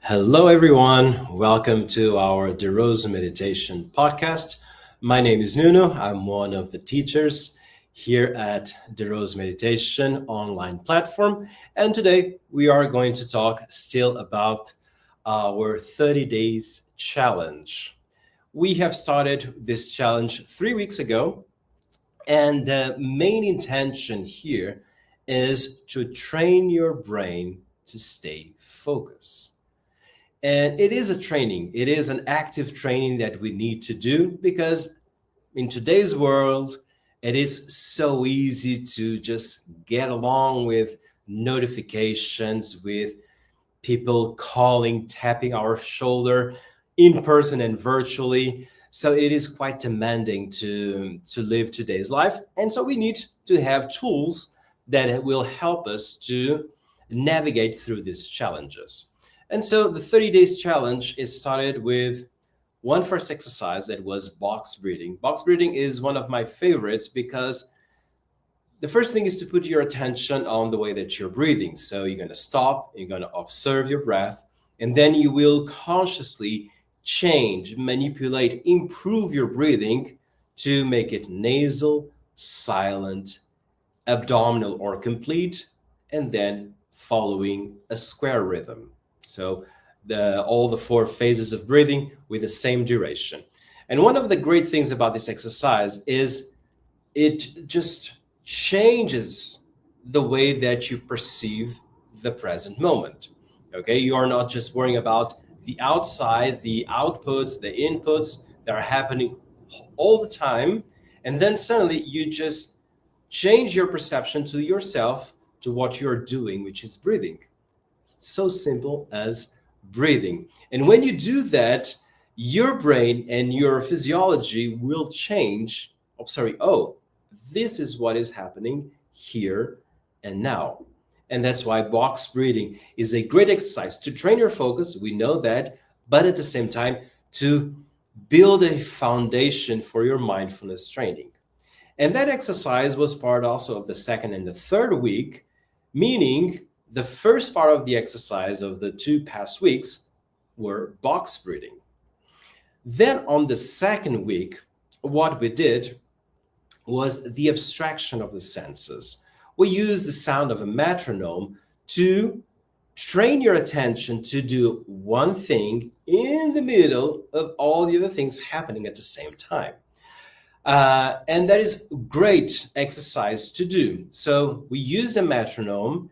Hello, everyone. Welcome to our De Rose Meditation podcast. My name is Nuno. I'm one of the teachers here at De Rose Meditation online platform. And today we are going to talk still about our 30 days challenge. We have started this challenge 3 weeks ago, and the main intention here is to train your brain to stay focused. And it is a training, it is an active training that we need to do because in today's world, it is so easy to just get along with notifications, with people calling, tapping our shoulder in person and virtually. So it is quite demanding to live today's life. And so we need to have tools that will help us to navigate through these challenges. And so the 30 days challenge is started with one first exercise that was box breathing. Box breathing is one of my favorites because the first thing is to put your attention on the way that you're breathing. So you're going to stop, you're going to observe your breath, and then you will consciously change, manipulate, improve your breathing to make it nasal, silent, abdominal, or complete, and then following a square rhythm. So all the four phases of breathing with the same duration. And one of the great things about this exercise is it just changes the way that you perceive the present moment. Okay, you are not just worrying about the outside, the outputs, the inputs that are happening all the time. And then suddenly you just change your perception to yourself, to what you're doing, which is breathing. So simple as breathing. And when you do that, your brain and your physiology will change. This is what is happening here and now. And that's why box breathing is a great exercise to train your focus. We know that, but at the same time, to build a foundation for your mindfulness training. And that exercise was part also of the second and the third week, meaning the first part of the exercise of the 2 past weeks were box breathing. Then on the second week, what we did was the abstraction of the senses. We used the sound of a metronome to train your attention to do one thing in the middle of all the other things happening at the same time. And that is a great exercise to do. So we used a metronome,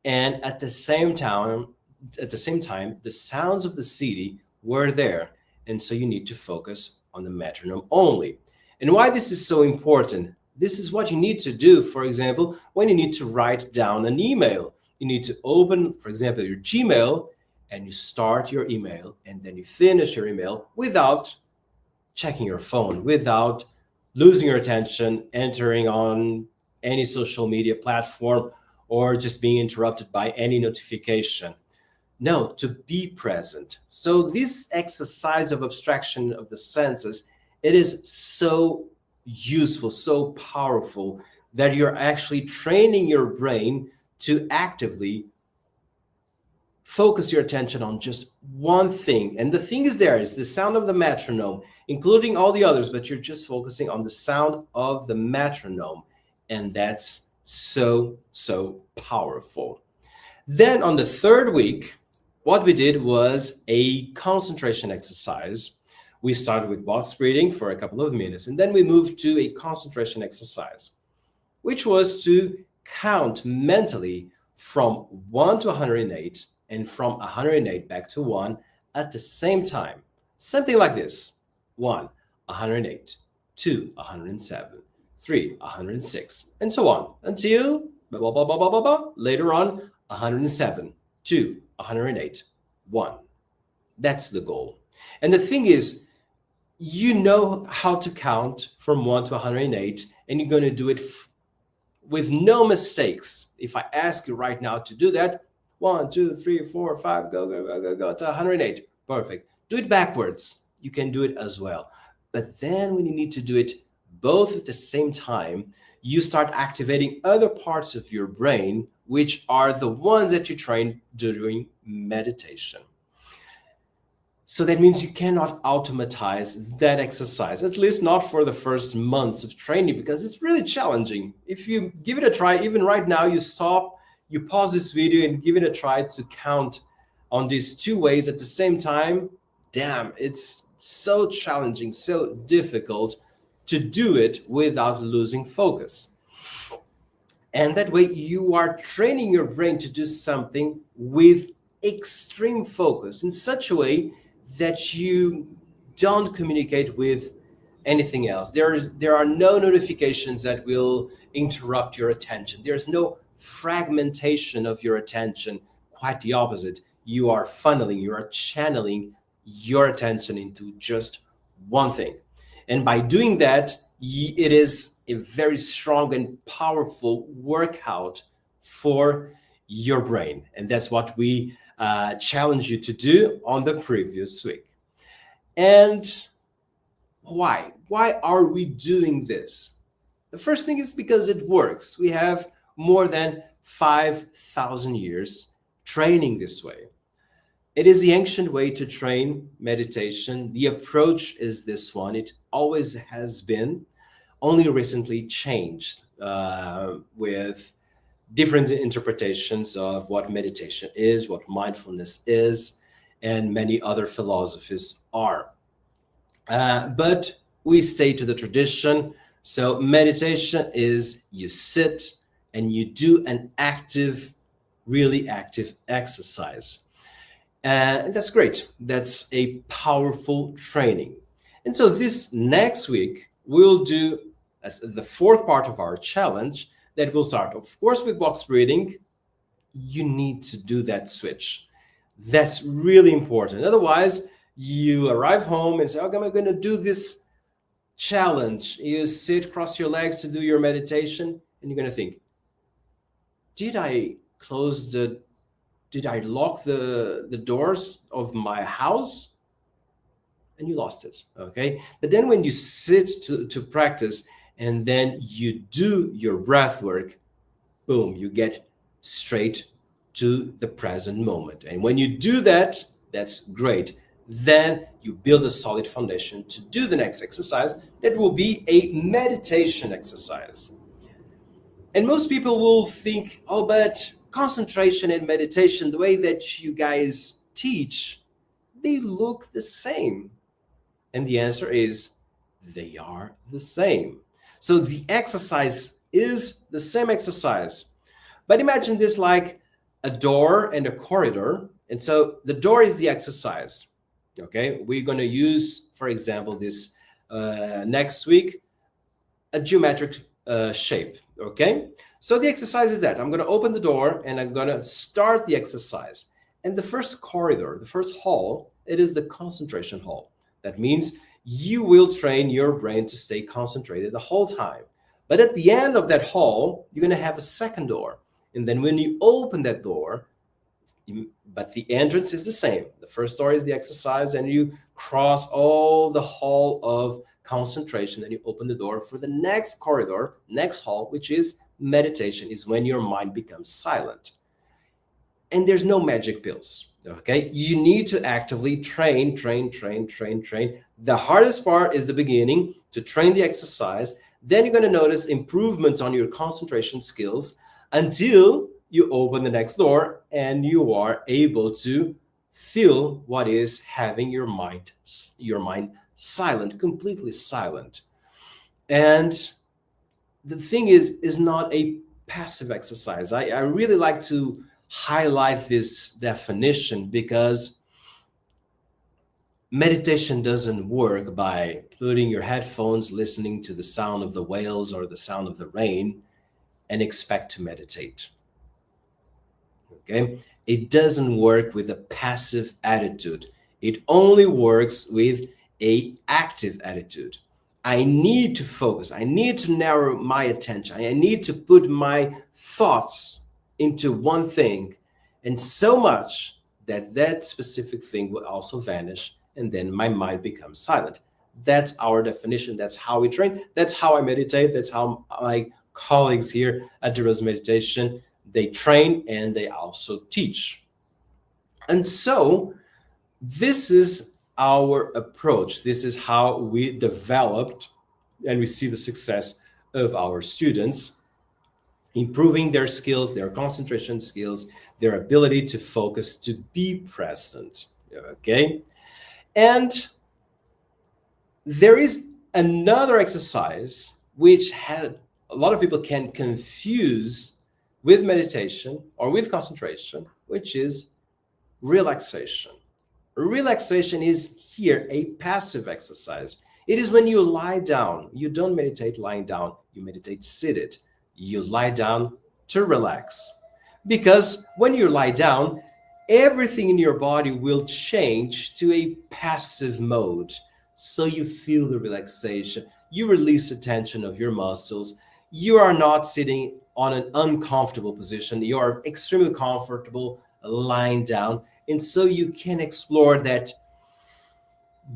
and at the same time, the sounds of the city were there. And so you need to focus on the metronome only. And why this is so important? This is what you need to do, for example, when you need to write down an email. You need to open, for example, your Gmail, and you start your email, and then you finish your email without checking your phone, without losing your attention, entering on any social media platform, or just being interrupted by any notification. No, to be present. So this exercise of abstraction of the senses, it is so useful, so powerful that you're actually training your brain to actively focus your attention on just one thing. And the thing is there is the sound of the metronome, including all the others, but you're just focusing on the sound of the metronome. And that's so powerful. Then on the third week, what we did was a concentration exercise. We started with box breathing for a couple of minutes, and then we moved to a concentration exercise, which was to count mentally from 1 to 108 and from 108 back to 1 at the same time. Something like this: 1, 108, 2, 107, 3, 106, and so on until later on 107, 2, 108, 1. That's the goal. And the thing is, you know how to count from 1 to 108, and you're going to do it with no mistakes. If I ask you right now to do that, 1, 2, 3, 4, 5, go to 108. Perfect. Do it backwards. You can do it as well. But then when you need to do it both at the same time, you start activating other parts of your brain, which are the ones that you train during meditation. So that means you cannot automatize that exercise, at least not for the first months of training, because it's really challenging. If you give it a try, even right now, you stop, you pause this video and give it a try to count on these two ways at the same time. Damn, it's so challenging, so difficult to do it without losing focus. And that way you are training your brain to do something with extreme focus in such a way that you don't communicate with anything else. There are no notifications that will interrupt your attention. There's no fragmentation of your attention. Quite the opposite. You are funneling, you are channeling your attention into just one thing. And by doing that, it is a very strong and powerful workout for your brain. And that's what we challenge you to do on the previous week. And why? Why are we doing this? The first thing is because it works. We have more than 5,000 years training this way. It is the ancient way to train meditation. The approach is this one. It always has been, only recently changed with different interpretations of what meditation is, what mindfulness is, and many other philosophies are. But we stay to the tradition. So meditation is you sit and you do an active, really active exercise. And that's great. That's a powerful training. And so this next week, we'll do as the fourth part of our challenge that will start, of course, with box breathing. You need to do that switch. That's really important. Otherwise, you arrive home and say, okay, I'm going to do this challenge. You sit, cross your legs to do your meditation, and you're going to think, did I lock the doors of my house? And you lost it, okay? But then when you sit to practice and then you do your breath work, boom, you get straight to the present moment. And when you do that, that's great. Then you build a solid foundation to do the next exercise. That will be a meditation exercise. And most people will think, oh, but concentration and meditation, the way that you guys teach, they look the same. And the answer is they are the same. So the exercise is the same exercise. But imagine this like a door and a corridor. And so the door is the exercise. Okay, we're going to use, for example, this next week, a geometric shape. Okay, so the exercise is that I'm going to open the door and I'm going to start the exercise. And the first corridor, the first hall, it is the concentration hall. That means you will train your brain to stay concentrated the whole time. But at the end of that hall, you're going to have a second door. And then when you open that door, but the entrance is the same. The first door is the exercise, and you cross all the hall of concentration. Then you open the door for the next corridor, next hall, which is meditation, is when your mind becomes silent. And there's no magic pills. Okay, you need to actively train. The hardest part is the beginning, to train the exercise. Then you're going to notice improvements on your concentration skills until you open the next door and you are able to feel what is having your mind silent, completely silent. And the thing is not a passive exercise. I really like to highlight this definition, because meditation doesn't work by putting your headphones, listening to the sound of the whales or the sound of the rain, and expect to meditate. Okay? It doesn't work with a passive attitude. It only works with an active attitude. I need to focus. I need to narrow my attention. I need to put my thoughts into one thing, and so much that that specific thing will also vanish, and then my mind becomes silent. That's our definition. That's how we train. That's how I meditate. That's how my colleagues here at the Rose Meditation, they train and they also teach. And so this is our approach. This is how we developed and we see the success of our students, improving their skills, their concentration skills, their ability to focus, to be present. Okay. And there is another exercise which had a lot of people can confuse with meditation or with concentration, which is relaxation. Relaxation is here a passive exercise. It is when you lie down. You don't meditate lying down, you meditate seated. You lie down to relax. Because when you lie down, everything in your body will change to a passive mode. So you feel the relaxation, you release the tension of your muscles. You are not sitting on an uncomfortable position, you are extremely comfortable lying down. And so you can explore that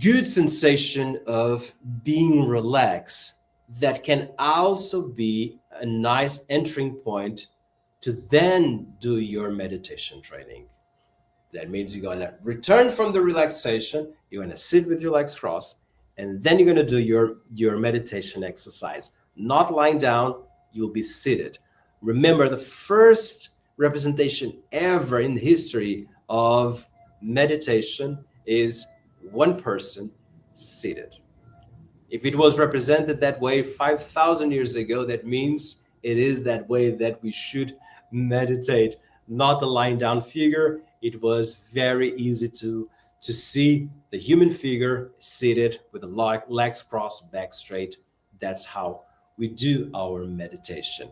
good sensation of being relaxed that can also be a nice entering point to then do your meditation training. That means you're going to return from the relaxation, you're going to sit with your legs crossed, and then you're going to do your meditation exercise. Not lying down, you'll be seated. Remember, the first representation ever in history of meditation is one person seated. If it was represented that way 5,000 years ago, that means it is that way that we should meditate, not the lying down figure. It was very easy to see the human figure seated with the legs crossed, back straight. That's how we do our meditation.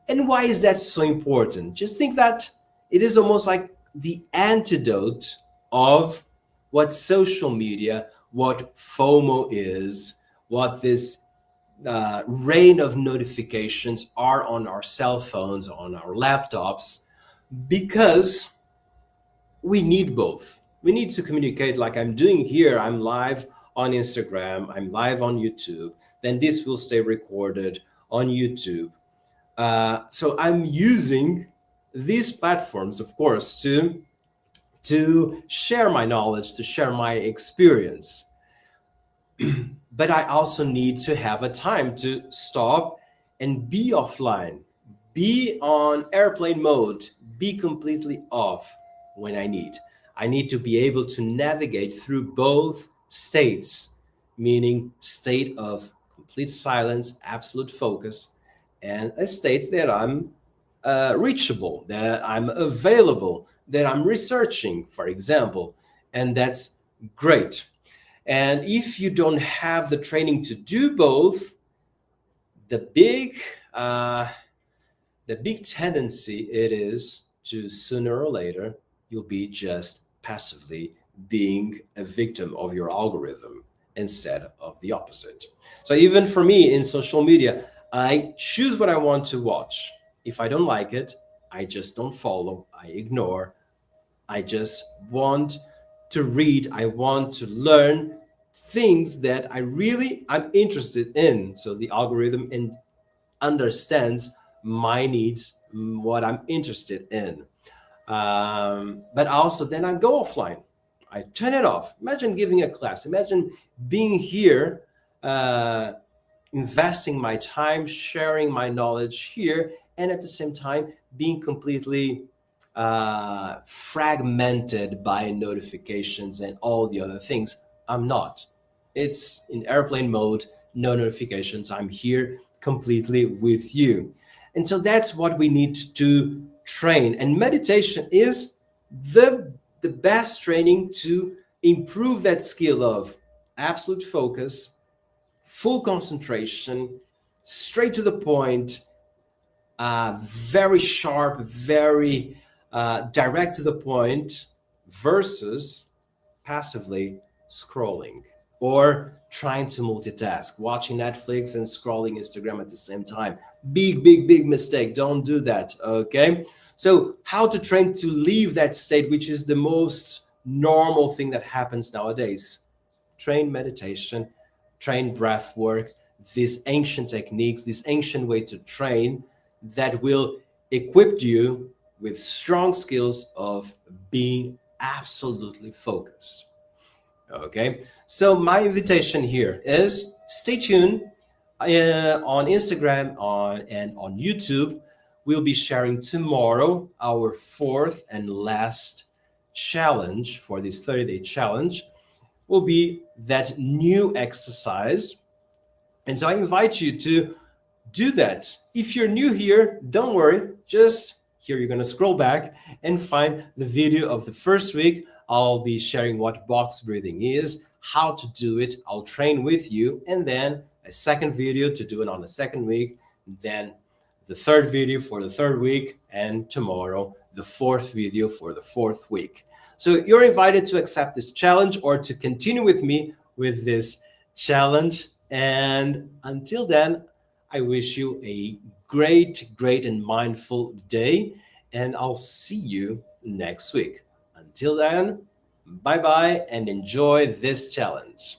And why is that so important? Just think that it is almost like the antidote of what social media, what FOMO is, what this rain of notifications are on our cell phones, on our laptops, because we need both. We need to communicate like I'm doing here. I'm live on Instagram, I'm live on YouTube, then this will stay recorded on YouTube. So I'm using these platforms, of course, to share my knowledge, to share my experience. But I also need to have a time to stop and be offline, be on airplane mode, be completely off when I need. I need to be able to navigate through both states, meaning state of complete silence, absolute focus, and a state that I'm reachable, that I'm available, that I'm researching, for example, and that's great. And if you don't have the training to do both, the big tendency it is to sooner or later you'll be just passively being a victim of your algorithm instead of the opposite. So even for me in social media, I choose what I want to watch. If I don't like it, I just don't follow, I ignore. I just want to read, I want to learn things that I'm interested in. So the algorithm understands my needs, what I'm interested in. But also then I go offline. I turn it off. Imagine giving a class. Imagine being here, investing my time, sharing my knowledge here, and at the same time being completely fragmented by notifications and all the other things. I'm not. It's in airplane mode, no notifications. I'm here completely with you. And so that's what we need to train. And meditation is the best training to improve that skill of absolute focus, full concentration, straight to the point, very sharp, very direct to the point, versus passively scrolling or trying to multitask, watching Netflix and scrolling Instagram at the same time. Big mistake. Don't do that. Okay. So how to train to leave that state, which is the most normal thing that happens nowadays? Train meditation, train breath work, these ancient techniques, this ancient way to train that will equip you with strong skills of being absolutely focused. Okay, so my invitation here is stay tuned on Instagram and on YouTube. We'll be sharing tomorrow our fourth and last challenge for this 30-day challenge will be that new exercise. And so I invite you to do that. If you're new here, don't worry. Just here, you're going to scroll back and find the video of the first week. I'll be sharing what box breathing is, how to do it. I'll train with you. And then a second video to do it on the second week. Then the third video for the third week. And tomorrow, the fourth video for the fourth week. So you're invited to accept this challenge or to continue with me with this challenge. And until then, I wish you a great and mindful day, and I'll see you next week. Until then, bye bye and enjoy this challenge.